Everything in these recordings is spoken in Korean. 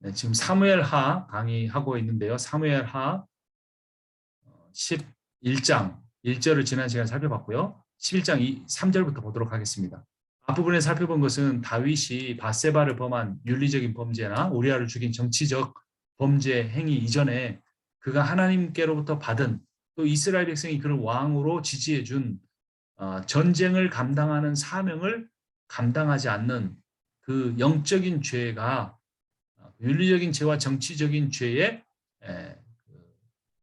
네, 지금 사무엘하 강의하고 있는데요. 사무엘하 11장 1절을 지난 시간에 살펴봤고요. 11장 3절부터 보도록 하겠습니다. 앞부분에 살펴본 것은 다윗이 밧세바를 범한 윤리적인 범죄나 우리아를 죽인 정치적 범죄 행위 이전에 그가 하나님께로부터 받은 또 이스라엘 백성이 그를 왕으로 지지해 준 전쟁을 감당하는 사명을 감당하지 않는 그 영적인 죄가 윤리적인 죄와 정치적인 죄의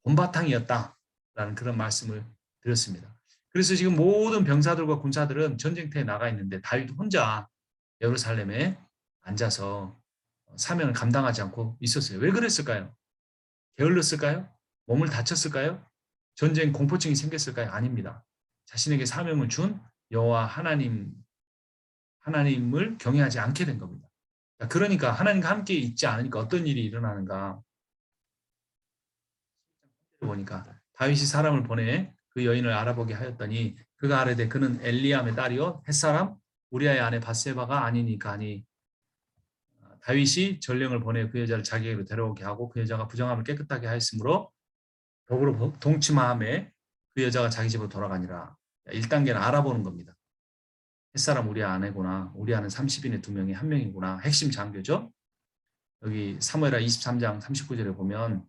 본바탕이었다라는 그런 말씀을 드렸습니다. 그래서 지금 모든 병사들과 군사들은 전쟁터에 나가 있는데 다윗 혼자 예루살렘에 앉아서 사명을 감당하지 않고 있었어요. 왜 그랬을까요? 게을렀을까요? 몸을 다쳤을까요? 전쟁 공포증이 생겼을까요? 아닙니다. 자신에게 사명을 준 여호와 하나님을 경외하지 않게 된 겁니다. 그러니까 하나님과 함께 있지 않으니까 어떤 일이 일어나는가 보니까 다윗이 사람을 보내 그 여인을 알아보게 하였더니 그가 아뢰되 그는 엘리암의 딸이요 햇사람 우리아의 아내 밧세바가 아니니까 하니 다윗이 전령을 보내 그 여자를 자기에게로 데려오게 하고 그 여자가 부정함을 깨끗하게 하였으므로 더불어 동침함에 그 여자가 자기 집으로 돌아가니라. 1단계는 알아보는 겁니다. 햇사람 우리아 아내구나. 우리아는 30인의 2명이 1명이구나. 핵심 장교죠. 여기 사무엘하 23장 39절에 보면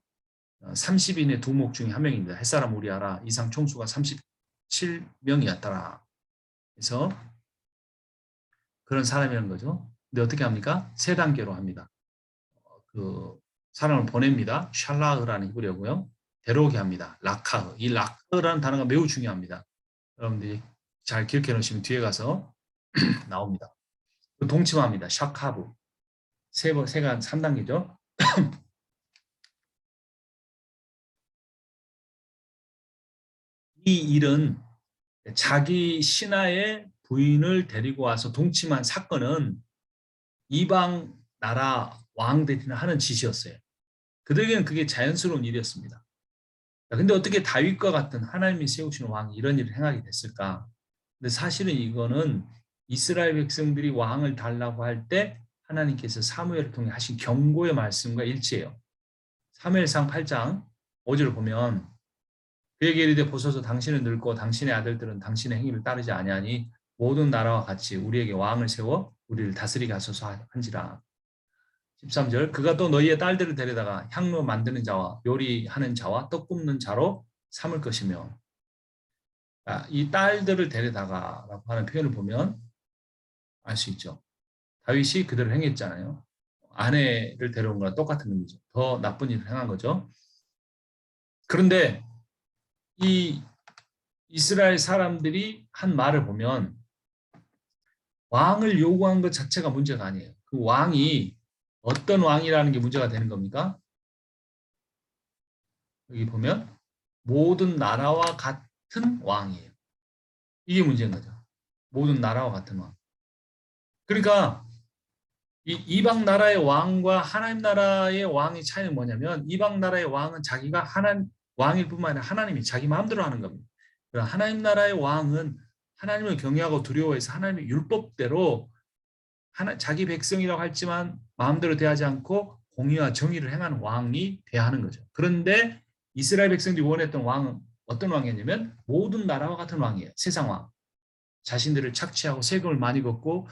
30인의 2목 중에 1명입니다. 햇사람 우리아라. 이상 총수가 37명이었더라. 그래서 그런 사람이라는 거죠. 근데 어떻게 합니까? 3단계로 합니다. 그 사람을 보냅니다. 샬라흐라는 히브리어고요. 데려오게 합니다. 라카흐. 이 라카흐라는 단어가 매우 중요합니다. 여러분들이 잘 기억해 놓으시면 뒤에 가서 나옵니다. 동침합니다. 샤카브. 세가 3단계죠. 이 일은 자기 신하의 부인을 데리고 와서 동침한 사건은 이방 나라 왕들이 하는 짓이었어요. 그들에게는 그게 자연스러운 일이었습니다. 근데 어떻게 다윗과 같은 하나님이 세우신 왕이 이런 일을 행하게 됐을까? 근데 사실은 이거는 이스라엘 백성들이 왕을 달라고 할 때 하나님께서 사무엘을 통해 하신 경고의 말씀과 일치해요. 사무엘상 8장 5절을 보면 그에게 이르되 보소서 당신은 늙고 당신의 아들들은 당신의 행위를 따르지 아니하니 모든 나라와 같이 우리에게 왕을 세워 우리를 다스리게 하소서 한지라. 13절 그가 또 너희의 딸들을 데려다가 향로 만드는 자와 요리하는 자와 떡 굽는 자로 삼을 것이며 이 딸들을 데려다가라고 하는 표현을 보면 알 수 있죠. 다윗이 그대로 행했잖아요. 아내를 데려온 거랑 똑같은 의미죠. 더 나쁜 일을 행한 거죠. 그런데 이 이스라엘 사람들이 한 말을 보면 왕을 요구한 것 자체가 문제가 아니에요. 그 왕이 어떤 왕이라는 게 문제가 되는 겁니까? 여기 보면 모든 나라와 같은 왕이에요. 이게 문제인 거죠. 모든 나라와 같은 왕. 그러니까 이 이방 나라의 왕과 하나님 나라의 왕의 차이는 뭐냐면 이방 나라의 왕은 자기가 하나님 왕일 뿐만 아니라 하나님이 자기 마음대로 하는 겁니다. 하나님 나라의 왕은 하나님을 경외하고 두려워해서 하나님의 율법대로 자기 백성이라고 했지만 마음대로 대하지 않고 공의와 정의를 행하는 왕이 대하는 거죠. 그런데 이스라엘 백성들이 원했던 왕은 어떤 왕이었냐면 모든 나라와 같은 왕이에요. 세상 왕. 자신들을 착취하고 세금을 많이 걷고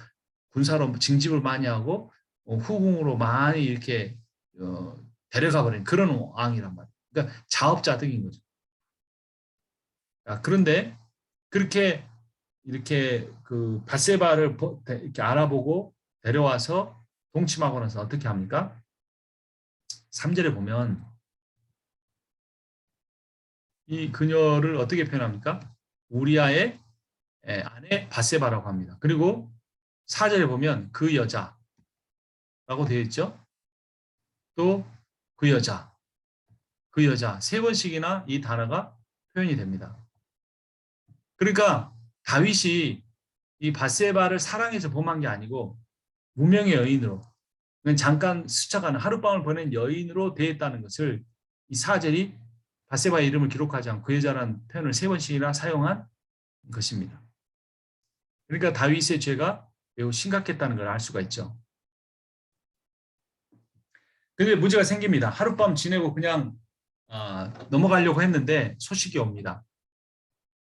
군사로 징집을 많이 하고 후궁으로 많이 이렇게 데려가 버린 그런 왕이란 말이에요. 그러니까 자업자득인 거죠. 그런데 그렇게 이렇게 그 밧세바를 이렇게 알아보고 데려와서 동침하고 나서 어떻게 합니까? 3절에 보면 이 그녀를 어떻게 표현합니까? 우리아의 아내 밧세바라고 합니다. 그리고 4절에 보면 그 여자라고 되어 있죠. 또 그 여자, 그 여자 3번씩이나 이 단어가 표현이 됩니다. 그러니까 다윗이 이 밧세바를 사랑해서 범한 게 아니고 무명의 여인으로 잠깐 스쳐가는 하룻밤을 보낸 여인으로 대했다는 것을 이 4절이 밧세바의 이름을 기록하지 않고 그 여자라는 표현을 3번씩이나 사용한 것입니다. 그러니까 다윗의 죄가 매우 심각했다는 걸 알 수가 있죠. 근데 문제가 생깁니다. 하룻밤 지내고 그냥 넘어가려고 했는데 소식이 옵니다.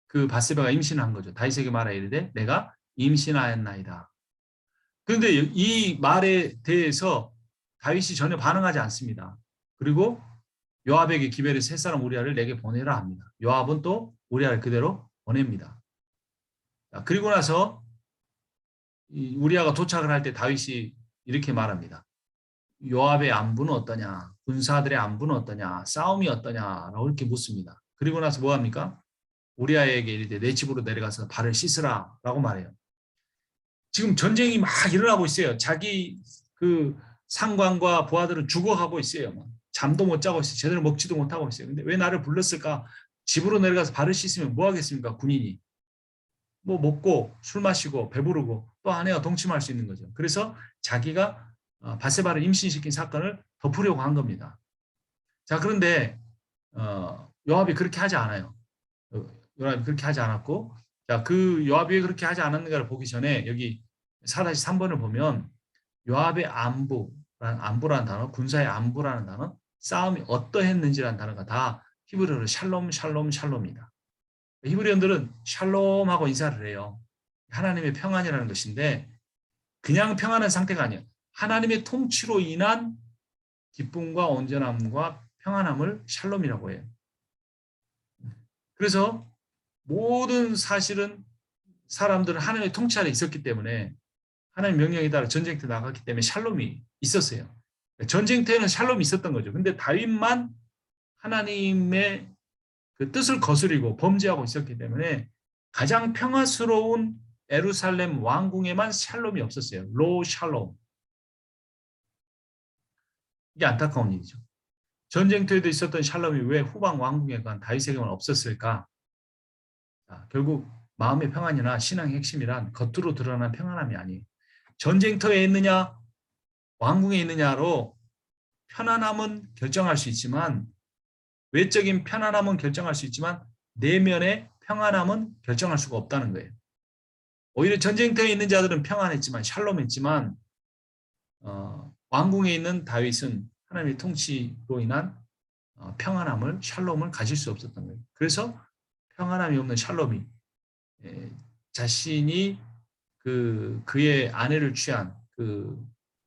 그 밧세바가 임신을 한 거죠. 다윗에게 말하여 이르되 내가 임신하였나이다. 그런데 이 말에 대해서 다윗이 전혀 반응하지 않습니다. 그리고 요압에게 기별에서 세 사람 우리아를 내게 보내라 합니다. 요압은 또 우리아를 그대로 보냅니다. 그리고 나서 우리아가 도착을 할 때 다윗이 이렇게 말합니다. 요압의 안부는 어떠냐? 군사들의 안부는 어떠냐? 싸움이 어떠냐라고 이렇게 묻습니다. 그리고 나서 뭐 합니까? 우리아에게 이르되 내 집으로 내려가서 발을 씻으라라고 말해요. 지금 전쟁이 막 일어나고 있어요. 자기 그 상관과 부하들은 죽어가고 있어요. 잠도 못 자고 있어요. 제대로 먹지도 못하고 있어요. 근데 왜 나를 불렀을까? 집으로 내려가서 발을 씻으면 뭐 하겠습니까? 군인이. 뭐 먹고 술 마시고 배부르고 또 아내와 동침할 수 있는 거죠. 그래서 자기가 밧세바를 임신시킨 사건을 덮으려고 한 겁니다. 자, 그런데 요압이 그렇게 하지 않아요. 요압이 그렇게 하지 않았고, 자, 그 요압이 그렇게 하지 않았는가를 보기 전에 여기 4-3번을 보면 요압의 안부라는 단어, 군사의 안부라는 단어, 싸움이 어떠했는지라는 단어가 다 히브리어로 샬롬, 샬롬, 샬롬이다. 히브리언들은 샬롬하고 인사를 해요. 하나님의 평안이라는 것인데 그냥 평안한 상태가 아니에요. 하나님의 통치로 인한 기쁨과 온전함과 평안함을 샬롬이라고 해요. 그래서 모든 사실은 사람들은 하나님의 통치 아래 있었기 때문에 하나님의 명령에 따라 전쟁터에 나갔기 때문에 샬롬이 있었어요. 전쟁터에는 샬롬이 있었던 거죠. 근데 다윗만 하나님의 그 뜻을 거스리고 범죄하고 있었기 때문에 가장 평화스러운 예루살렘 왕궁에만 샬롬이 없었어요. 로 샬롬. 이게 안타까운 일이죠. 전쟁터에도 있었던 샬롬이 왜 후방 왕궁에 간 다윗에게만 없었을까? 자, 결국 마음의 평안이나 신앙의 핵심이란 겉으로 드러난 평안함이 아니에요. 전쟁터에 있느냐 왕궁에 있느냐로 편안함은 결정할 수 있지만 외적인 편안함은 결정할 수 있지만 내면의 평안함은 결정할 수가 없다는 거예요. 오히려 전쟁터에 있는 자들은 평안했지만 샬롬했지만 왕궁에 있는 다윗은 하나님의 통치로 인한 평안함을 샬롬을 가질 수 없었던 거예요. 그래서 평안함이 없는 샬롬이 자신이 그의 아내를 취한 그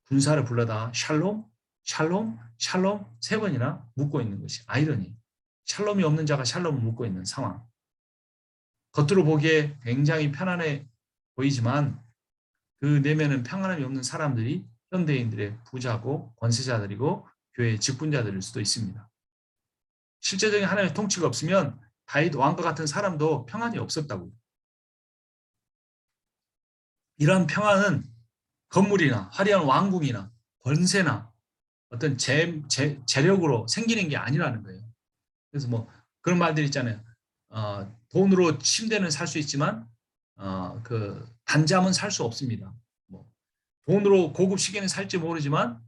군사를 불러다 샬롬, 샬롬, 샬롬 세 번이나 묻고 있는 것이 아이러니. 샬롬이 없는 자가 샬롬을 묻고 있는 상황. 겉으로 보기에 굉장히 편안해 보이지만 그 내면은 평안함이 없는 사람들이 현대인들의 부자고 권세자들이고 교회의 직분자들일 수도 있습니다. 실제적인 하나님의 통치가 없으면 다윗 왕과 같은 사람도 평안이 없었다고요. 이러한 평안은 건물이나 화려한 왕궁이나 권세나 어떤 재력으로 생기는 게 아니라는 거예요. 그래서 뭐 그런 말들 있잖아요. 돈으로 침대는 살 수 있지만 그 단잠은 살 수 없습니다. 뭐 돈으로 고급 시계는 살지 모르지만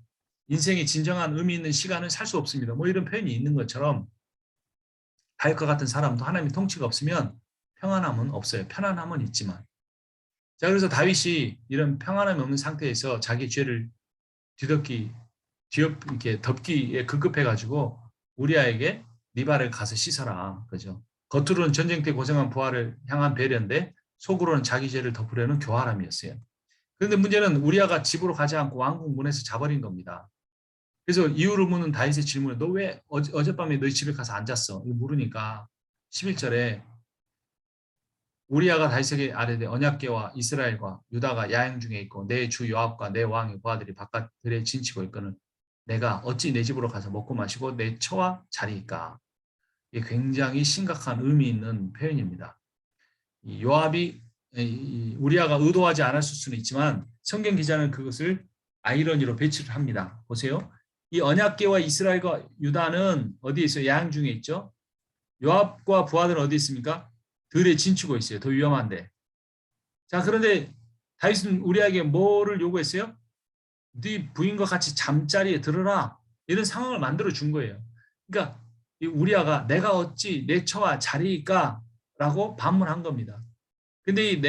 인생의 진정한 의미 있는 시간은 살 수 없습니다. 뭐 이런 표현이 있는 것처럼 다윗과 같은 사람도 하나님의 통치가 없으면 평안함은 없어요. 편안함은 있지만. 자, 그래서 다윗이 이런 평안함이 없는 상태에서 자기 죄를 이렇게 덮기에 급급해가지고 우리아에게 네 발을 가서 씻어라. 그죠? 겉으로는 전쟁 때 고생한 부하를 향한 배려인데 속으로는 자기 죄를 덮으려는 교활함이었어요. 그런데 문제는 우리아가 집으로 가지 않고 왕궁 문에서 자버린 겁니다. 그래서 이유를 묻는 다윗의 질문에 너 왜 어젯밤에 너희 집에 가서 앉았어? 이거 물으니까 11절에 우리아가 다윗에게 아뢰되 언약궤와 이스라엘과 유다가 야행 중에 있고 내 주 요압과 내 왕의 부하들이 바깥들에 진치고 있거늘 내가 어찌 내 집으로 가서 먹고 마시고 내 처와 자리일까? 이게 굉장히 심각한 의미 있는 표현입니다. 이 요압이 우리아가 의도하지 않았을 수는 있지만 성경 기자는 그것을 아이러니로 배치를 합니다. 보세요. 이 언약궤와 이스라엘과 유다는 어디에 있어요? 야행 중에 있죠. 요압과 부하들은 어디 있습니까? 들에 진치고 있어요. 더 위험한데. 자, 그런데 다윗은 우리에게 뭐를 요구했어요? 네 부인과 같이 잠자리에 들어라. 이런 상황을 만들어 준 거예요. 그러니까 우리아가 내가 어찌 내 처와 자리일까? 라고 반문한 겁니다. 근데 이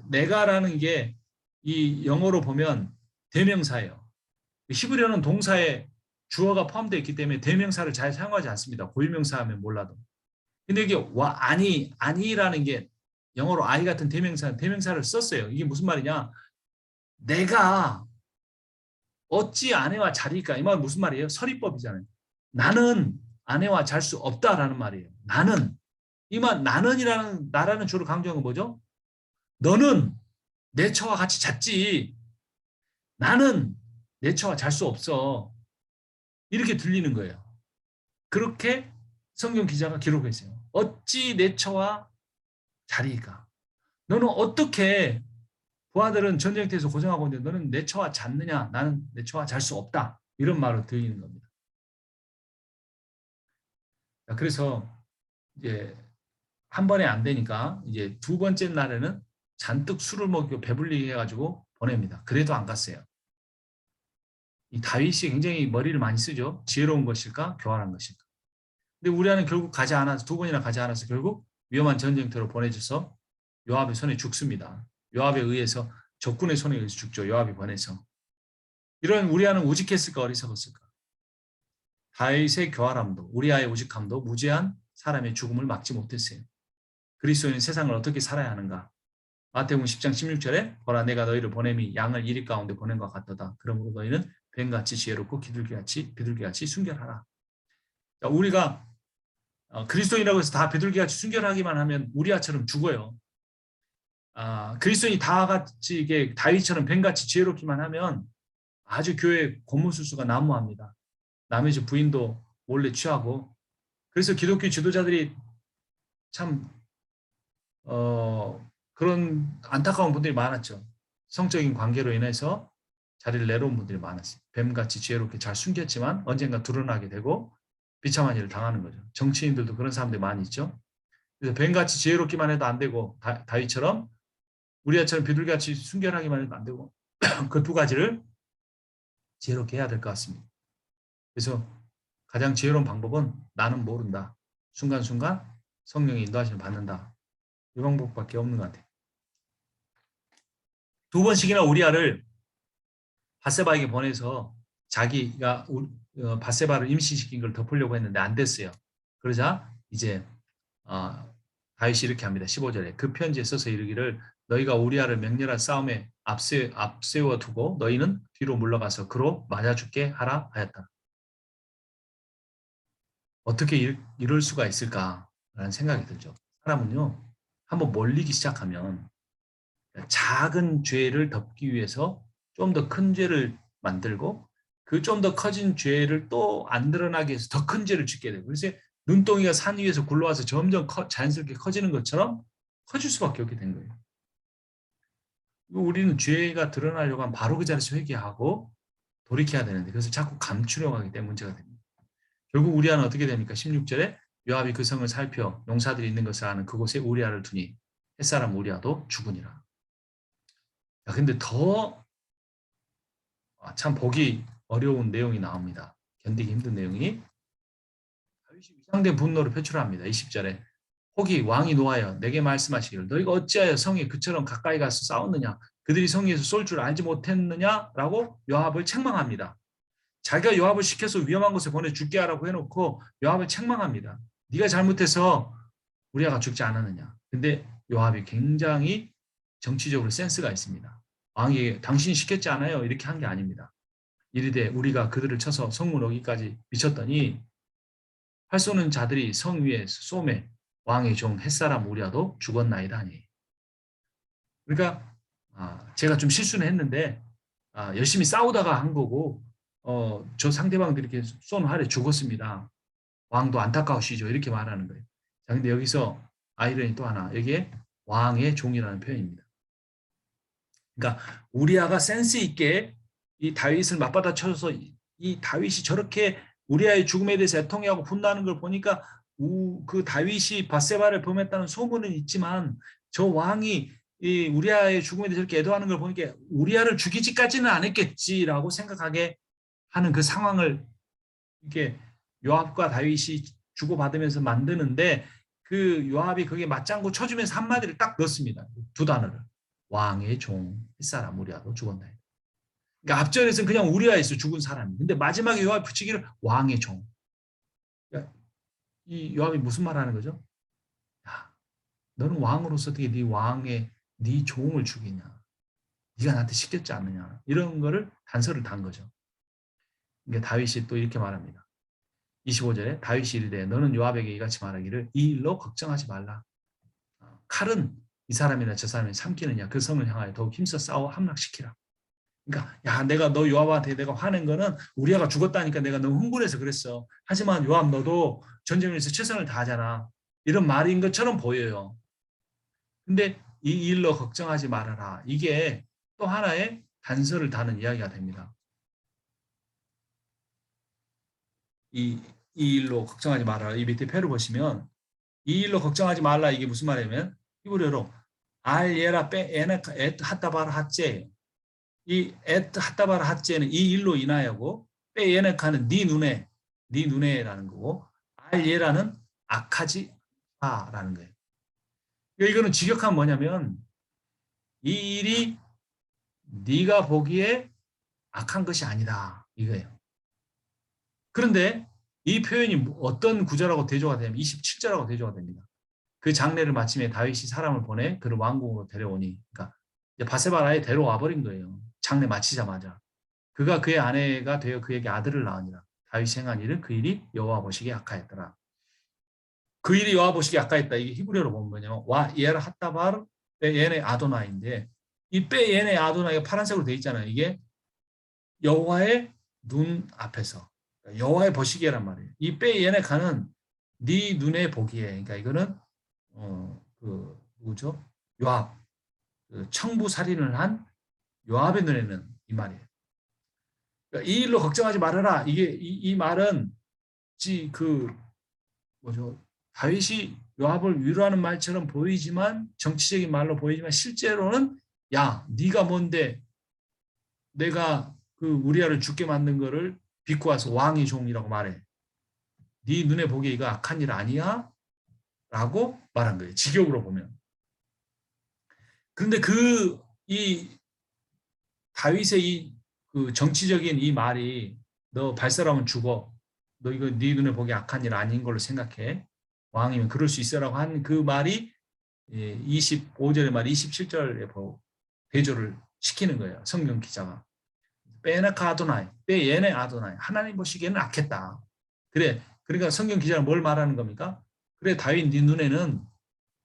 내가라는 게 이 영어로 보면 대명사예요. 히브리어는 동사의 주어가 포함되어 있기 때문에 대명사를 잘 사용하지 않습니다. 고유명사 하면 몰라도. 근데 이게 아니라는 게 영어로 I 같은 대명사를 썼어요. 이게 무슨 말이냐? 내가 어찌 아내와 자리일까? 이 말은 무슨 말이에요? 서리법이잖아요. 나는 아내와 잘 수 없다라는 말이에요. 나는. 이 말, 나라는 주어를 강조한 건 뭐죠? 너는 내 처와 같이 잤지. 나는 내 처와 잘 수 없어. 이렇게 들리는 거예요. 그렇게 성경 기자가 기록했어요. 어찌 내 처와 자리일까? 너는 어떻게 부하들은 전쟁터에서 고생하고 있는데 너는 내 처와 잤느냐? 나는 내 처와 잘 수 없다. 이런 말을 드리는 겁니다. 그래서 이제 한 번에 안 되니까 이제 두 번째 날에는 잔뜩 술을 먹이고 배불리게 해가지고 보냅니다. 그래도 안 갔어요. 이 다윗이 굉장히 머리를 많이 쓰죠. 지혜로운 것일까? 교활한 것일까? 근데 우리아는 결국 가지 않아서 두 번이나 가지 않아서 결국 위험한 전쟁터로 보내져서 요압의 손에 죽습니다. 요압에 의해서 적군의 손에 의해서 죽죠. 요압이 보내서. 이런 우리아는 우직했을까 어리석었을까? 다윗의 교활함도 우리아의 우직함도 무죄한 사람의 죽음을 막지 못했어요. 그리스도인은 세상을 어떻게 살아야 하는가? 마태복음 10장 16절에 보라 내가 너희를 보냄이 양을 이리 가운데 보낸 것 같도다. 그러므로 너희는 뱀같이 지혜롭고 비둘기같이 순결하라. 우리가 그리스도인이라고 해서 다 비둘기같이 순결하기만 하면 우리아처럼 죽어요. 그리스도인이 다 같이 이게 다윗처럼 뱀같이 지혜롭기만 하면 아주 교회 고무술수가 난무합니다. 남의 집 부인도 몰래 취하고. 그래서 기독교 지도자들이 참 그런 안타까운 분들이 많았죠. 성적인 관계로 인해서 자리를 내려온 분들이 많았어요. 뱀같이 지혜롭게 잘 숨겼지만 언젠가 드러나게 되고 비참한 일을 당하는 거죠. 정치인들도 그런 사람들이 많이 있죠. 그래서 뱀같이 지혜롭기만 해도 안 되고 다윗처럼 우리아처럼 비둘기같이 순결하기만 해도 안 되고 그 두 가지를 지혜롭게 해야 될 것 같습니다. 그래서 가장 지혜로운 방법은 나는 모른다. 순간순간 성령의 인도하심을 받는다. 이 방법밖에 없는 것 같아요. 두 번씩이나 우리아를 밧세바에게 보내서 자기가 밧세바를 임신시킨 걸 덮으려고 했는데 안 됐어요. 그러자 이제 다윗이 이렇게 합니다. 15절에 그 편지에 써서 이르기를 너희가 우리아를 맹렬한 싸움에 앞세워 두고 너희는 뒤로 물러가서 그로 맞아 죽게 하라 하였다. 어떻게 이럴 수가 있을까라는 생각이 들죠. 사람은요, 한번 몰리기 시작하면 작은 죄를 덮기 위해서 좀 더 큰 죄를 만들고 그 좀 더 커진 죄를 또 안 드러나게 해서 더 큰 죄를 짓게 되고 그래서 눈덩이가 산 위에서 굴러와서 점점 자연스럽게 커지는 것처럼 커질 수밖에 없게 된 거예요. 우리는 죄가 드러나려고 하면 바로 그 자리에서 회개하고 돌이켜야 되는데 그래서 자꾸 감추려고 하기 때문에 문제가 됩니다. 결국 우리아는 어떻게 됩니까? 16절에 요압이 그 성을 살펴 용사들이 있는 것을 아는 그곳에 우리아를 두니 햇사람 우리아도 죽으니라. 근데 더 참 보기 어려운 내용이 나옵니다. 견디기 힘든 내용이 다윗이 위장된 분노를 표출합니다. 20절에 혹이 왕이 노하여 내게 말씀하시기를 너희가 어찌하여 성에 그처럼 가까이 가서 싸웠느냐 그들이 성에서 쏠 줄 알지 못했느냐라고 요압을 책망합니다. 자기가 요압을 시켜서 위험한 곳에 보내 죽게 하라고 해놓고 요압을 책망합니다. 네가 잘못해서 우리아가 죽지 않았느냐. 근데 요압이 굉장히 정치적으로 센스가 있습니다. 왕이 당신이 시켰지 않아요. 이렇게 한 게 아닙니다. 이르되 우리가 그들을 쳐서 성문 어기까지 미쳤더니 활 쏘는 자들이 성 위에 쏘매 왕의 종 햇사람 우리아도 죽었나이다 하니. 그러니까 제가 좀 실수는 했는데 열심히 싸우다가 한 거고 저 상대방들이 이렇게 쏜 활에 죽었습니다. 왕도 안타까우시죠. 이렇게 말하는 거예요. 자, 근데 여기서 아이러니 또 하나. 여기에 왕의 종이라는 표현입니다. 그러니까 우리아가 센스 있게 이 다윗을 맞받아 쳐서 이 다윗이 저렇게 우리아의 죽음에 대해서 애통해하고 분노하는 걸 보니까 그 다윗이 밧세바를 범했다는 소문은 있지만 저 왕이 이 우리아의 죽음에 대해서 이렇게 애도하는 걸 보니까 우리아를 죽이지까지는 안 했겠지라고 생각하게 하는 그 상황을 이렇게 요압과 다윗이 주고받으면서 만드는데 그 요압이 거기에 맞장구 쳐주면서 한마디를 딱 넣습니다. 두 단어를. 왕의 종 햇사람 우리아도 죽었나이다. 그러니까 앞전에서는 그냥 우리아였어, 죽은 사람이. 근데 마지막에 요압이 붙이기를 왕의 종. 그러니까 이 요압이 무슨 말 하는 거죠? 야, 너는 왕으로서 어떻게 네 종을 죽이냐? 네가 나한테 시켰지 않느냐? 이런 거를 단서를 단 거죠. 그러니까 다윗이 또 이렇게 말합니다. 25절에 다윗이 이르되 너는 요압에게 이같이 말하기를 이 일로 걱정하지 말라. 칼은 이 사람이나 저 사람이 삼키느냐 그 성을 향하여 더욱 힘써 싸워 함락시키라. 그러니까 야 내가 너 요압한테 내가 화낸 거는 우리아가 죽었다니까 내가 너무 흥분해서 그랬어. 하지만 요압 너도 전쟁을 위해서 최선을 다하잖아. 이런 말인 것처럼 보여요. 근데 이 일로 걱정하지 말아라. 이게 또 하나의 단서를 다는 이야기가 됩니다. 이 일로 걱정하지 말아라. 이 밑에 표를 보시면 이 일로 걱정하지 말라. 이게 무슨 말이냐면 히브리어로 알 예라 빼 에나 엣 하다바라 핫제 이엣 하다바라 핫제는 이 일로 인하여고 빼 예네카는 네 눈에라는 거고 알 예라는 악하지 마라는 거예요. 이거는 직역하면 뭐냐면 이 일이 네가 보기에 악한 것이 아니다 이거예요. 그런데 이 표현이 어떤 구절하고 대조가 되면 27절하고 대조가 됩니다. 그 장례를 마침에 다윗이 사람을 보내 그를 왕궁으로 데려오니 그러니까 바세바를 아예 데려와 버린 거예요. 장례 마치자마자. 그가 그의 아내가 되어 그에게 아들을 낳으니라. 다윗이 행한 일은 그 일이 여호와 보시기에 악하였더라. 그 일이 여호와 보시기에 악하였다. 이게 히브리어로 보면 뭐냐면 와 예라 핫다바르 빼예네 아도나인데 이 빼예네 아도나이가 파란색으로 되어 있잖아요. 이게 여호와의 눈 앞에서 여호와의 보시기에란 말이에요. 이 빼예네 가는 네 눈에 보기에 그러니까 이거는 그 누구죠? 요압 그 청부 살인을 한 요압의 눈에는 이 말이에요. 그러니까 이 일로 걱정하지 말아라. 이게 이 말은 그 뭐죠? 다윗이 요압을 위로하는 말처럼 보이지만 정치적인 말로 보이지만 실제로는 야 네가 뭔데 내가 그 우리아를 죽게 만든 거를 빚고 와서 왕의 종이라고 말해. 네 눈에 보기에 이거 악한 일 아니야? 라고 말한 거예요. 직역으로 보면. 그런데 이 다윗의 그 정치적인 이 말이 너 발사라면 죽어. 너 이거 네 눈에 보기 악한 일 아닌 걸로 생각해. 왕이면 그럴 수 있어라고 한 그 말이 25절의 말 27절에 대조를 시키는 거예요. 성경 기자가. 빼나카 아도나이, 빼예네 아도나이. 하나님 보시기에는 악했다. 그래. 그러니까 성경 기자는 뭘 말하는 겁니까? 그래 다윗 네 눈에는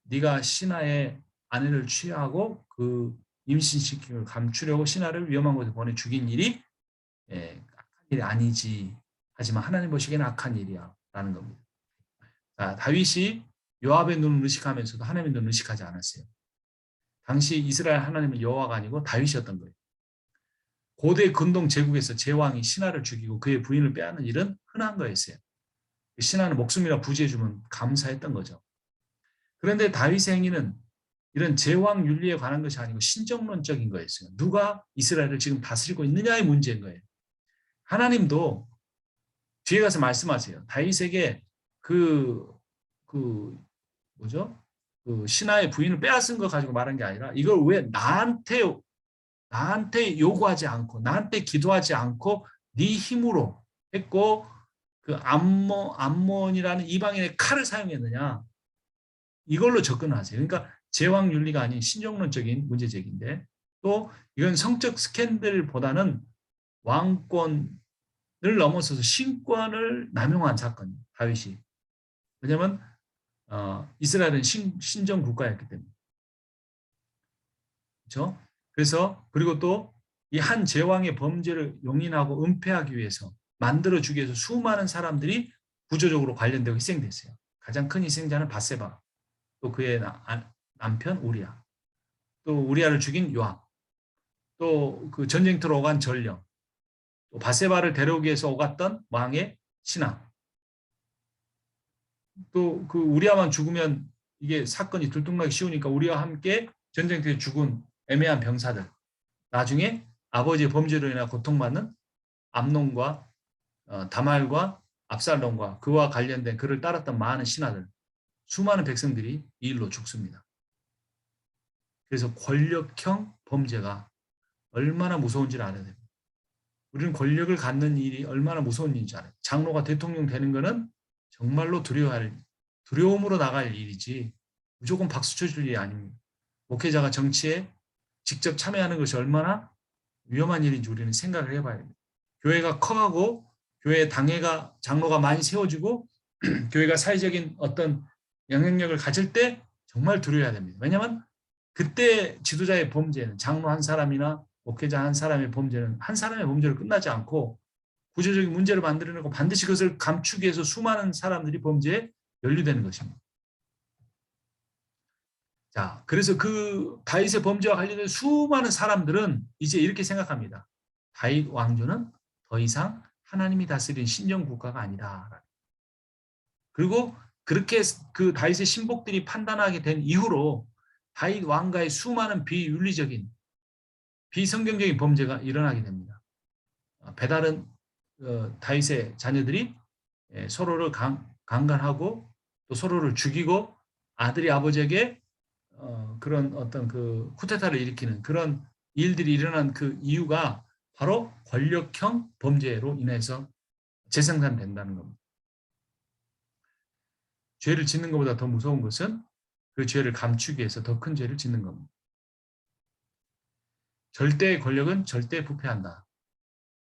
네가 신하의 아내를 취하고 그 임신시킴을 감추려고 신하를 위험한 곳에 보내 죽인 일이 악한 일이 아니지. 하지만 하나님 보시기에는 악한 일이야. 라는 겁니다. 자, 다윗이 요압의 눈을 의식하면서도 하나님의 눈을 의식하지 않았어요. 당시 이스라엘 하나님은 여호와가 아니고 다윗이었던 거예요. 고대 근동 제국에서 제왕이 신하를 죽이고 그의 부인을 빼앗는 일은 흔한 거였어요. 신하는 목숨이라 부지해주면 감사했던 거죠. 그런데 다윗의 행위는 이런 제왕 윤리에 관한 것이 아니고 신정론적인 거였어요. 누가 이스라엘을 지금 다스리고 있느냐의 문제인 거예요. 하나님도 뒤에 가서 말씀하세요. 다윗에게 그 뭐죠? 그 신하의 부인을 빼앗은 거 가지고 말한 게 아니라 이걸 왜 나한테 요구하지 않고 나한테 기도하지 않고 네 힘으로 했고 그 암몬이라는 이방인의 칼을 사용했느냐 이걸로 접근하세요. 그러니까 제왕 윤리가 아닌 신정론적인 문제 제기인데 또 이건 성적 스캔들보다는 왕권을 넘어서서 신권을 남용한 사건이에요. 다윗이. 왜냐하면 이스라엘은 신정 국가였기 때문에. 그렇죠? 그래서 그리고 또 이 한 제왕의 범죄를 용인하고 은폐하기 위해서 만들어주기 위해서 수많은 사람들이 구조적으로 관련되고 희생됐어요. 가장 큰 희생자는 바세바, 또 그의 남편 우리아, 또 우리아를 죽인 요압, 또 그 전쟁터로 오간 전령, 또 바세바를 데려오기 위해서 오갔던 왕의 신하, 또 그 우리아만 죽으면 이게 사건이 들통나기 쉬우니까 우리와 함께 전쟁터에 죽은 애매한 병사들, 나중에 아버지의 범죄로 인해 고통받는 암논과 다말과 압살롬과 그와 관련된 그를 따랐던 많은 신하들, 수많은 백성들이 이 일로 죽습니다. 그래서 권력형 범죄가 얼마나 무서운지를 알아야 됩니다. 우리는 권력을 갖는 일이 얼마나 무서운 일인지 알아요. 장로가 대통령 되는 거는 정말로 두려움으로 나갈 일이지 무조건 박수 쳐줄 일이 아닙니다. 목회자가 정치에 직접 참여하는 것이 얼마나 위험한 일인지 우리는 생각을 해봐야 됩니다. 교회가 커가고 교회 당회가 장로가 많이 세워지고 교회가 사회적인 어떤 영향력을 가질 때 정말 두려워야 됩니다. 왜냐하면 그때 지도자의 범죄는 장로 한 사람이나 목회자 한 사람의 범죄는 한 사람의 범죄로 끝나지 않고 구조적인 문제를 만들어내고 반드시 그것을 감추기 위해서 수많은 사람들이 범죄에 연루되는 것입니다. 자, 그래서 그 다윗의 범죄와 관련된 수많은 사람들은 이제 이렇게 생각합니다. 다윗 왕조는 더 이상 하나님이 다스린 신정 국가가 아니다. 그리고 그렇게 그 다윗의 신복들이 판단하게 된 이후로 다윗 왕가의 수많은 비윤리적인 비성경적인 범죄가 일어나게 됩니다. 배다른 다윗의 자녀들이 서로를 강간하고 또 서로를 죽이고 아들이 아버지에게 그런 어떤 그 쿠데타를 일으키는 그런 일들이 일어난 그 이유가 바로 권력형 범죄로 인해서 재생산된다는 겁니다. 죄를 짓는 것보다 더 무서운 것은 그 죄를 감추기 위해서 더 큰 죄를 짓는 겁니다. 절대의 권력은 절대 부패한다.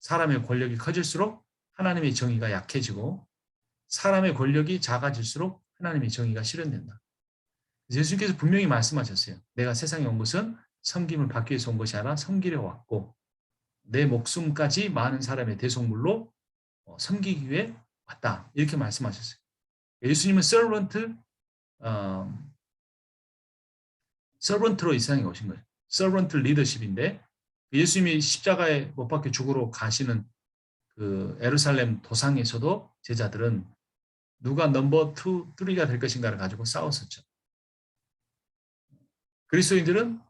사람의 권력이 커질수록 하나님의 정의가 약해지고 사람의 권력이 작아질수록 하나님의 정의가 실현된다. 예수님께서 분명히 말씀하셨어요. 내가 세상에 온 것은 섬김을 받기 위해서 온 것이 아니라 섬기려 왔고 내 목숨까지 많은 사람의 대속물로 섬기기 위해 왔다. 이렇게 말씀하셨어요. 예수님은 서번트로 이 세상에 오신 거예요. 서번트 리더십인데 예수님이 십자가에 못 박혀 죽으러 가시는 그 에루살렘 도상에서도 제자들은 누가 넘버 2, 3가 될 것인가를 가지고 싸웠었죠. 그리스도인들은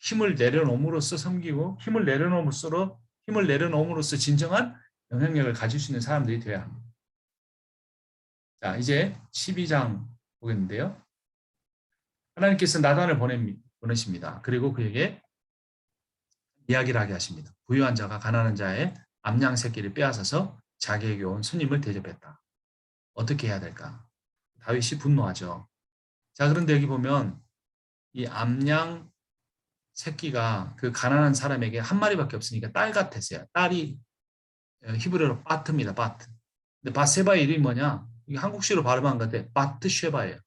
힘을 내려놓음으로써 섬기고 힘을 내려놓음으로써 진정한 영향력을 가질 수 있는 사람들이 되어야 합니다. 자, 이제 12장 보겠는데요. 하나님께서 나단을 보내십니다. 그리고 그에게 이야기를 하게 하십니다. 부유한 자가 가난한 자의 암양 새끼를 빼앗아서 자기에게 온 손님을 대접했다. 어떻게 해야 될까? 다윗이 분노하죠. 자, 그런데 여기 보면 이 암양 새끼가 그 가난한 사람에게 한 마리밖에 없으니까 딸 같았어요. 딸이 히브리어로 바트입니다. 바트. 근데 바세바의 이름이 뭐냐? 이게 한국식으로 발음한 건데 바트쉐바예요.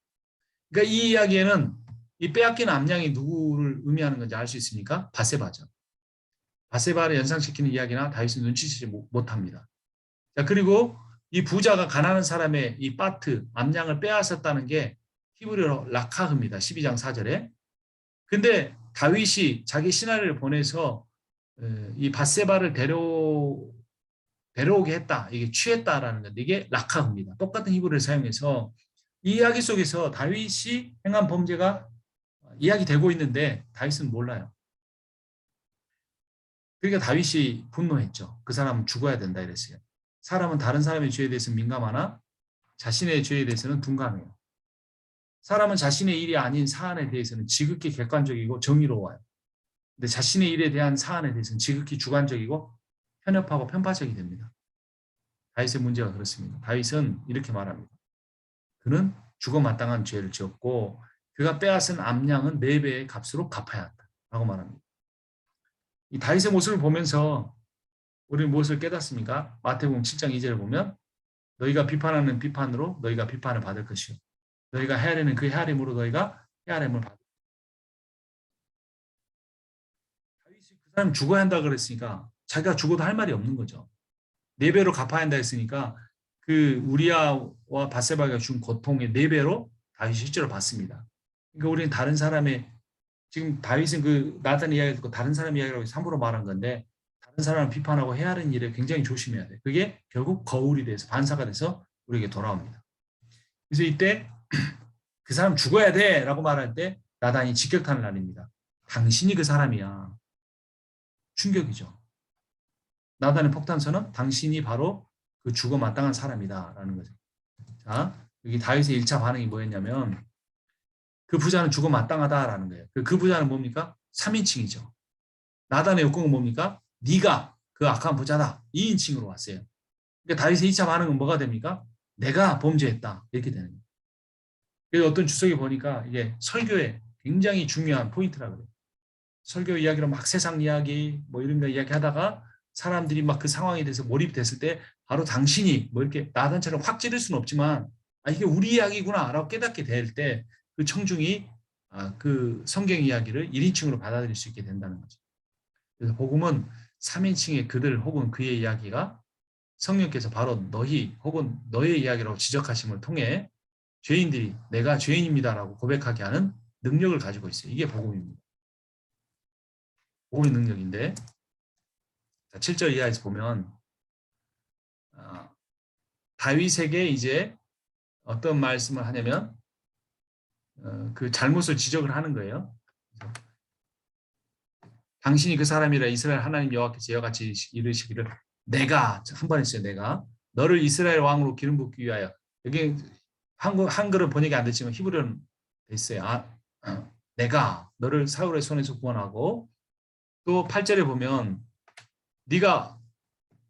그러니까 이 이야기에는 이 빼앗긴 암양이 누구를 의미하는 건지 알 수 있습니까? 바세바죠. 바세바를 연상시키는 이야기나 다윗은 눈치채지 못합니다. 자, 그리고 이 부자가 가난한 사람의 이 바트, 암양을 빼앗았다는 게 히브리어로 라카흐입니다. 12장 4절에. 근데 다윗이 자기 신하를 보내서 이 바세바를 데려오게 했다. 이게 취했다라는 건데 이게 라카흐입니다. 똑같은 히브리어를 사용해서 이 이야기 속에서 다윗이 행한 범죄가 이야기되고 있는데 다윗은 몰라요. 그러니까 다윗이 분노했죠. 그 사람은 죽어야 된다 이랬어요. 사람은 다른 사람의 죄에 대해서 민감하나 자신의 죄에 대해서는 둔감해요. 사람은 자신의 일이 아닌 사안에 대해서는 지극히 객관적이고 정의로워요. 근데 자신의 일에 대한 사안에 대해서는 지극히 주관적이고 편협하고 편파적이 됩니다. 다윗의 문제가 그렇습니다. 다윗은 이렇게 말합니다. 그는 죽어 마땅한 죄를 지었고 그가 빼앗은 암양은 4배의 값으로 갚아야 한다. 라고 말합니다. 이 다윗의 모습을 보면서 우리는 무엇을 깨닫습니까? 마태복음 7장 2절을 보면 너희가 비판하는 비판으로 너희가 비판을 받을 것이요. 너희가 헤아리는 그 헤아림으로 너희가 헤아림을 받을 것이요. 다윗이 그 사람 죽어야 한다 그랬으니까 자기가 죽어도 할 말이 없는 거죠. 4배로 갚아야 한다 했으니까 그 우리아와 바세바가 준 고통의 4배로 다윗이 실제로 받습니다. 그러니까 우리는 다른 사람의 지금 다윗은 그 나단 이야기 듣고 다른 사람 이야기라고 함부로 말한 건데 다른 사람을 비판하고 헤아리는 일에 굉장히 조심해야 돼. 그게 결국 거울이 돼서 반사가 돼서 우리에게 돌아옵니다. 그래서 이때 그 사람 죽어야 돼 라고 말할 때 나단이 직격탄을 날립니다. 당신이 그 사람이야. 충격이죠. 나단의 폭탄선은 당신이 바로 그 죽어 마땅한 사람이다 라는 거죠. 자, 여기 다윗의 1차 반응이 뭐였냐면 그 부자는 죽어 마땅하다라는 거예요. 그 부자는 뭡니까? 3인칭이죠. 나단의 요건은 뭡니까? 네가 그 악한 부자다. 2인칭으로 왔어요. 그러니까 다윗의 2차 반응은 뭐가 됩니까? 내가 범죄했다. 이렇게 되는 거예요. 그래서 어떤 주석이 보니까 이게 설교에 굉장히 중요한 포인트라 그래요. 설교 이야기로 막 세상 이야기 뭐 이런 거 이야기하다가 사람들이 막 그 상황에 대해서 몰입됐을 때 바로 당신이 뭐 이렇게 나단처럼 확 찌를 수는 없지만 아 이게 우리 이야기구나라고 깨닫게 될 때 그 청중이 그 성경 이야기를 1인칭으로 받아들일 수 있게 된다는 거죠. 그래서 복음은 3인칭의 그들 혹은 그의 이야기가 성령께서 바로 너희 혹은 너의 이야기라고 지적하심을 통해 죄인들이 내가 죄인입니다라고 고백하게 하는 능력을 가지고 있어요. 이게 복음입니다. 복음의 능력인데 7절 이하에서 보면 다윗에게 이제 어떤 말씀을 하냐면 그 잘못을 지적을 하는 거예요. 당신이 그 사람이라 이스라엘 하나님 여호와께서 이와 같이 이르시기를 내가 한 번 했어요. 내가 너를 이스라엘 왕으로 기름 붓기 위하여 여기 한글은 번역이 안 됐지만 히브리어는 됐어요. 내가 너를 사울의 손에서 구원하고 또 8절에 보면 네가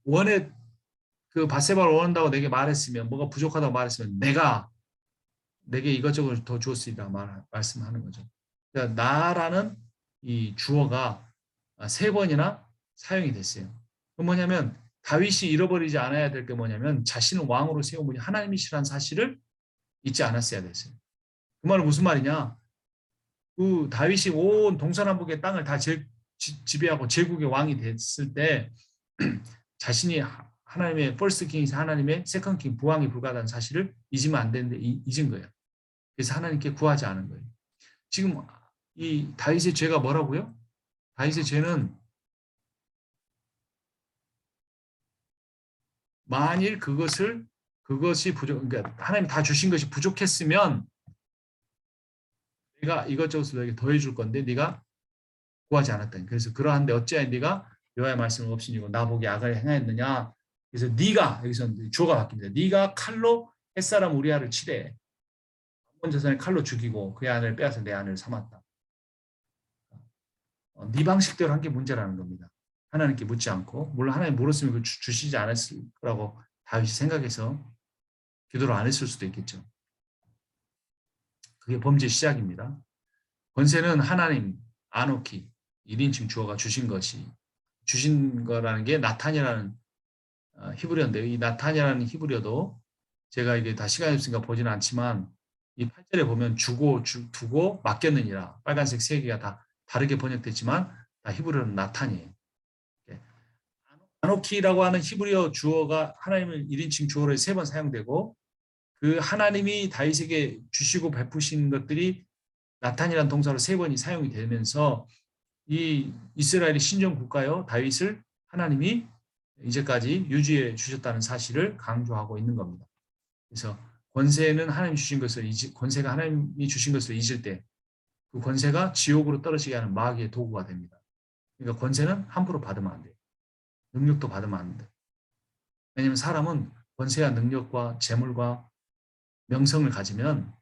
원해 그 바세바를 원한다고 내게 말했으면 뭐가 부족하다고 말했으면 내가 내게 이것저것 더 주었으리라 말씀하는 거죠. 그러니까 나라는 이 주어가 3번이나 사용이 됐어요. 그 뭐냐면 다윗이 잃어버리지 않아야 될 게 뭐냐면 자신을 왕으로 세운 분이 하나님이시라는 사실을 잊지 않았어야 됐어요. 그 말은 무슨 말이냐? 그 다윗이 온 동서남북의 땅을 다 지배하고 제국의 왕이 됐을 때 자신이 하나님의 퍼스트 킹이서 하나님의 세컨드 킹 부왕이 불과하다는 사실을 잊으면 안 되는데 잊은 거예요. 그래서 하나님께 구하지 않은 거예요. 지금 이 다윗의 죄가 뭐라고요? 다윗의 죄는 만일 그것이 그러니까 하나님 다 주신 것이 부족했으면 내가 이것저것을 너에게 더해 줄 건데 네가 구하지 않았다. 그래서 그러한데 어찌하여 네가 여호와의 말씀을 없이니고 나보기 악을 행하였느냐. 그래서 네가 여기서 주어가 바뀝니다. 네가 칼로 햇사람 우리아를 치되 온 자손을 칼로 죽이고 그의 아내를 빼앗아 내 아내를 삼았다. 네 방식대로 한 게 문제라는 겁니다. 하나님께 묻지 않고 물론 하나님 물었으면 그 주시지 않았을 거라고 다윗이 생각해서 기도를 안 했을 수도 있겠죠. 그게 범죄의 시작입니다. 권세는 하나님 아노키 1인칭 주어가 주신 것이 주신 거라는 게 나탄이라는 히브리어인데요. 이 나탄이라는 히브리어도 제가 이게 다 시간이 없으니까 보지는 않지만 이 8절에 보면 주고 두고 맡겼느니라 빨간색 3개가 다 다르게 번역됐지만 다 히브리어는 나탄이에요. 아노키라고 하는 히브리어 주어가 하나님의 1인칭 주어로 3번 사용되고 그 하나님이 다윗에게 주시고 베푸신 것들이 나탄이라는 동사로 3번이 사용이 되면서 이 이스라엘의 신정 국가요 다윗을 하나님이 이제까지 유지해 주셨다는 사실을 강조하고 있는 겁니다. 그래서 권세는 하나님 주신 것을 권세가 하나님이 주신 것을 잊을 때 그 권세가 지옥으로 떨어지게 하는 마귀의 도구가 됩니다. 그러니까 권세는 함부로 받으면 안 돼요. 능력도 받으면 안 돼요. 왜냐하면 사람은 권세와 능력과 재물과 명성을 가지면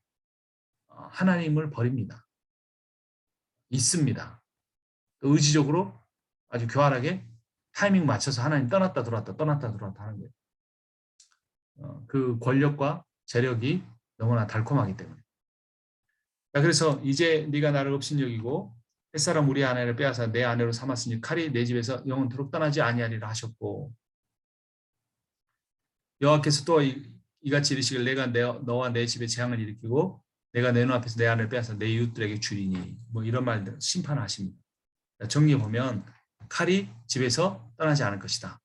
하나님을 버립니다. 있습니다. 의지적으로 아주 교활하게 타이밍 맞춰서 하나님 떠났다 들어왔다 떠났다 들어왔다 하는 거예요. 그 권력과 재력이 너무나 달콤하기 때문에. 그래서 이제 네가 나를 업신여기고 햇사람 우리 아내를 빼앗아 내 아내로 삼았으니 칼이 내 집에서 영원토록 떠나지 아니하리라 하셨고 여호와께서 또 이같이 이르시길 내가 너와 내 집에 재앙을 일으키고 내가 내 눈앞에서 내 아내를 빼앗아 내 이웃들에게 주리니 뭐 이런 말들 심판하십니다. 정리해 보면 칼이 집에서 떠나지 않을 것이다.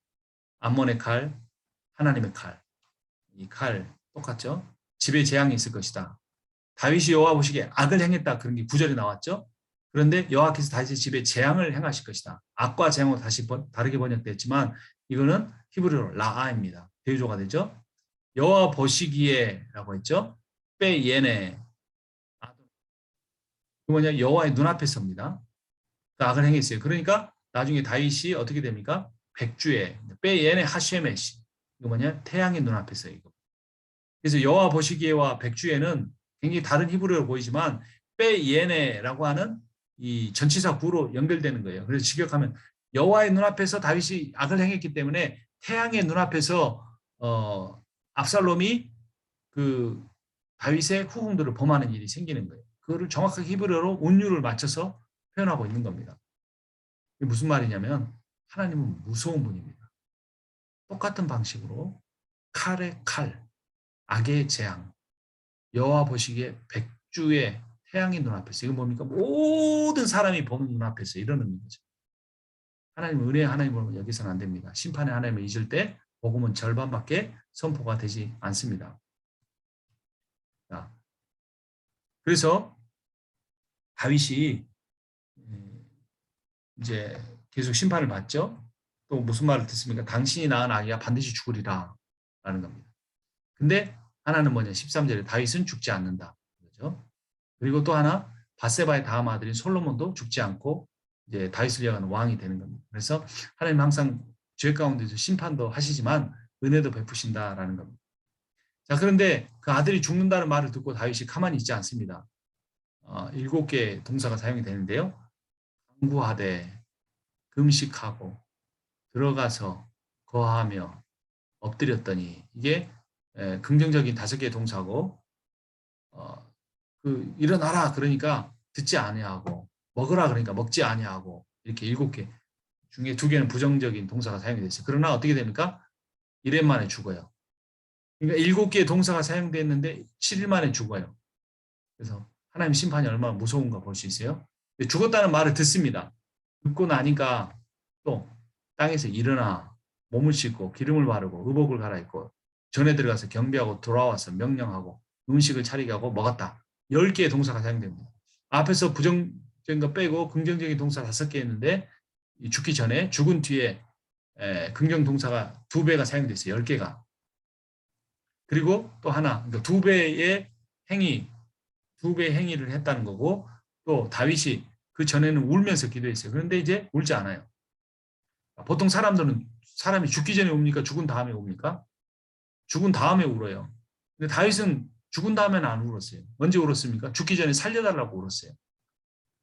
암몬의 칼, 하나님의 칼. 이 칼 똑같죠? 집에 재앙이 있을 것이다. 다윗이 여호와 보시기에 악을 행했다. 그런 게 9절에 나왔죠. 그런데 여호와께서 다윗의 집에 재앙을 행하실 것이다. 악과 재앙으로 다시 다르게 번역됐지만 이거는 히브리어로 라아입니다. 대조가 되죠. 여호와 보시기에라고 했죠. 빼예네. 그 뭐냐 여호와의 눈앞에서입니다. 그 악을 행했어요. 그러니까 나중에 다윗이 어떻게 됩니까? 백주에 빼예네 하쉐메시. 이거 뭐냐 태양의 눈앞에서 이거. 그래서 여호와 보시기에와 백주에는 굉장히 다른 히브리어로 보이지만 빼예네라고 하는 이 전치사 구로 연결되는 거예요. 그래서 직역하면 여호와의 눈앞에서 다윗이 악을 행했기 때문에 태양의 눈앞에서 압살롬이 그 다윗의 후궁들을 범하는 일이 생기는 거예요. 그거를 정확하게 히브리어로 온유를 맞춰서 표현하고 있는 겁니다. 이게 무슨 말이냐면 하나님은 무서운 분입니다. 똑같은 방식으로 칼의 칼, 악의 재앙, 여호와 보시기에 백주의 태양의 눈앞에서, 이건 뭡니까? 모든 사람이 보는 눈앞에서 이러는 거죠. 하나님 은혜의 하나님을 여기서는 안 됩니다. 심판의 하나님을 잊을 때 복음은 절반밖에 선포가 되지 않습니다. 자, 그래서 다윗이 이제 계속 심판을 받죠. 또 무슨 말을 듣습니까? 당신이 낳은 아기가 반드시 죽으리라 라는 겁니다. 근데 하나는 뭐냐? 13절에 다윗은 죽지 않는다. 그렇죠? 그리고 또 하나 바세바의 다음 아들인 솔로몬도 죽지 않고 이제 다윗을 이어가는 왕이 되는 겁니다. 그래서 하나님 항상 죄 가운데서 심판도 하시지만 은혜도 베푸신다라는 겁니다. 자, 그런데 그 아들이 죽는다는 말을 듣고 다윗이 가만히 있지 않습니다. 7개의 동사가 사용이 되는데요. 간구하되, 금식하고, 들어가서, 거하며, 엎드렸더니, 이게 긍정적인 5개의 동사고, 일어나라 그러니까 듣지 아니하고, 먹으라 그러니까 먹지 아니하고, 이렇게 7개 중에 2개는 부정적인 동사가 사용이 됐어요. 그러나 어떻게 됩니까? 1일 만에 죽어요. 그러니까 7개의 동사가 사용됐는데 7일 만에 죽어요. 그래서 하나님 심판이 얼마나 무서운가 볼 수 있어요. 죽었다는 말을 듣습니다. 듣고 나니까 또 땅에서 일어나 몸을 씻고 기름을 바르고 의복을 갈아입고 전에 들어가서 경배하고 돌아와서 명령하고 음식을 차리게 하고 먹었다. 10개의 동사가 사용됩니다. 앞에서 부정적인 거 빼고 긍정적인 동사 5개 했는데 죽기 전에 죽은 뒤에 긍정 동사가 2배가 사용됐어요. 10개가. 그리고 또 하나, 그러니까 2배의 행위, 2배의 행위를 했다는 거고, 또 다윗이 그 전에는 울면서 기도했어요. 그런데 이제 울지 않아요. 보통 사람이 죽기 전에 웁니까? 죽은 다음에 웁니까? 죽은 다음에 울어요. 근데 다윗은 죽은 다음에는 안 울었어요. 언제 울었습니까? 죽기 전에 살려달라고 울었어요.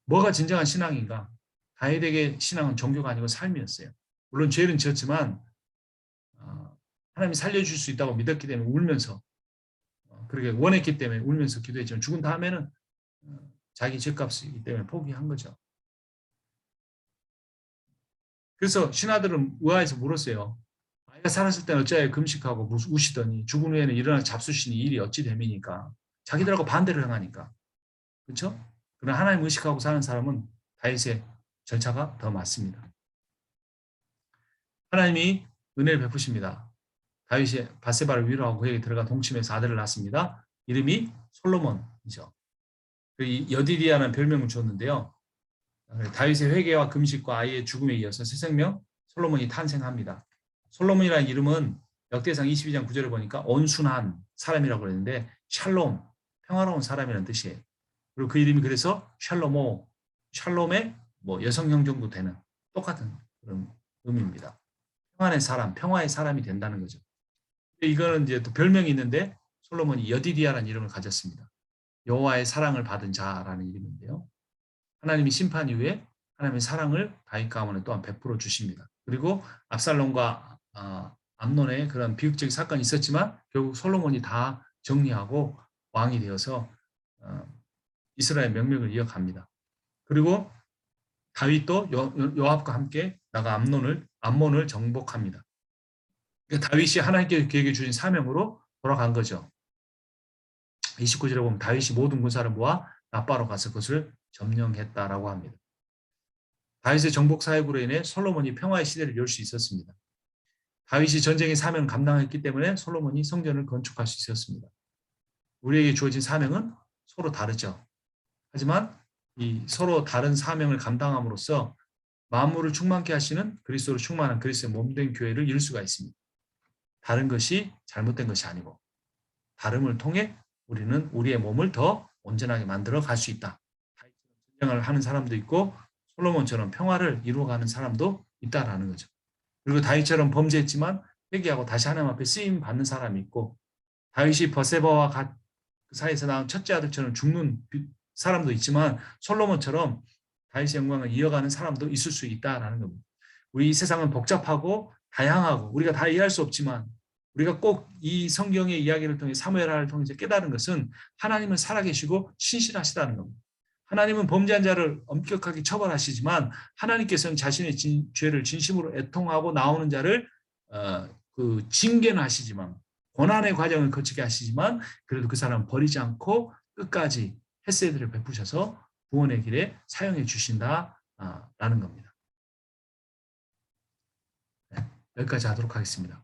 뭐가 진정한 신앙인가? 다윗에게 신앙은 종교가 아니고 삶이었어요. 물론 죄는 지었지만 하나님이 살려줄 수 있다고 믿었기 때문에 울면서, 그렇게 원했기 때문에 울면서 기도했지만 죽은 다음에는 자기 죄값이기 때문에 포기한 거죠. 그래서 신하들은 의아해서 물었어요. 아이가 살았을 때는 어찌하여 금식하고 우시더니 죽은 후에는 일어나 잡수시니 일이 어찌 됨이니까. 자기들하고 반대를 행하니까. 그렇죠? 그러나 하나님 의식하고 사는 사람은 다윗의 절차가 더 맞습니다. 하나님이 은혜를 베푸십니다. 다윗이 바세바를 위로하고 그에게 들어가 동침해서 아들을 낳습니다. 이름이 솔로몬이죠. 여디디아라는 별명을 줬는데요. 다윗의 회개와 금식과 아이의 죽음에 이어서 새 생명 솔로몬이 탄생합니다. 솔로몬이라는 이름은 역대상 22장 9절을 보니까 온순한 사람이라고 그랬는데 샬롬, 평화로운 사람이라는 뜻이에요. 그리고 그 이름이 그래서 샬롬의 여성형 정도 되는 똑같은 그런 의미입니다. 평안의 사람, 평화의 사람이 된다는 거죠. 이거는 이제 또 별명이 있는데 솔로몬이 여디디아라는 이름을 가졌습니다. 여호와의 사랑을 받은 자라는 이름인데요. 하나님이 심판 이후에 하나님의 사랑을 다윗 가문에 또한 베풀어 주십니다. 그리고 압살롬과 암논의 그런 비극적인 사건이 있었지만 결국 솔로몬이 다 정리하고 왕이 되어서 이스라엘 명맥을 이어갑니다. 그리고 다윗도 요압과 함께 나가 암몬을 정복합니다. 그러니까 다윗이 하나님께 그에게 주신 사명으로 돌아간 거죠. 29절에 보면 다윗이 모든 군사를 모아 라빠로 가서 그것을 점령했다라고 합니다. 다윗의 정복 사역으로 인해 솔로몬이 평화의 시대를 열 수 있었습니다. 다윗이 전쟁의 사명을 감당했기 때문에 솔로몬이 성전을 건축할 수 있었습니다. 우리에게 주어진 사명은 서로 다르죠. 하지만 이 서로 다른 사명을 감당함으로써 만물을 충만케 하시는 그리스도로 충만한 그리스도의 몸된 교회를 이룰 수가 있습니다. 다른 것이 잘못된 것이 아니고 다름을 통해 우리는 우리의 몸을 더 온전하게 만들어 갈 수 있다. 전쟁을 하는 사람도 있고 솔로몬처럼 평화를 이루어가는 사람도 있다라는 거죠. 그리고 다윗처럼 범죄했지만 회개하고 다시 하나님 앞에 쓰임 받는 사람이 있고 다윗이 버세바와 그 사이에서 낳은 첫째 아들처럼 죽는 사람도 있지만 솔로몬처럼 다윗의 영광을 이어가는 사람도 있을 수 있다라는 겁니다. 우리 이 세상은 복잡하고 다양하고 우리가 다 이해할 수 없지만 우리가 꼭 이 성경의 이야기를 통해 사무엘하를 통해서 깨달은 것은 하나님은 살아계시고 신실하시다는 겁니다. 하나님은 범죄한 자를 엄격하게 처벌하시지만 하나님께서는 자신의 죄를 진심으로 애통하고 나오는 자를 징계는 하시지만 고난의 과정을 거치게 하시지만 그래도 그 사람은 버리지 않고 끝까지 헤세드를 베푸셔서 구원의 길에 사용해 주신다라는 겁니다. 네, 여기까지 하도록 하겠습니다.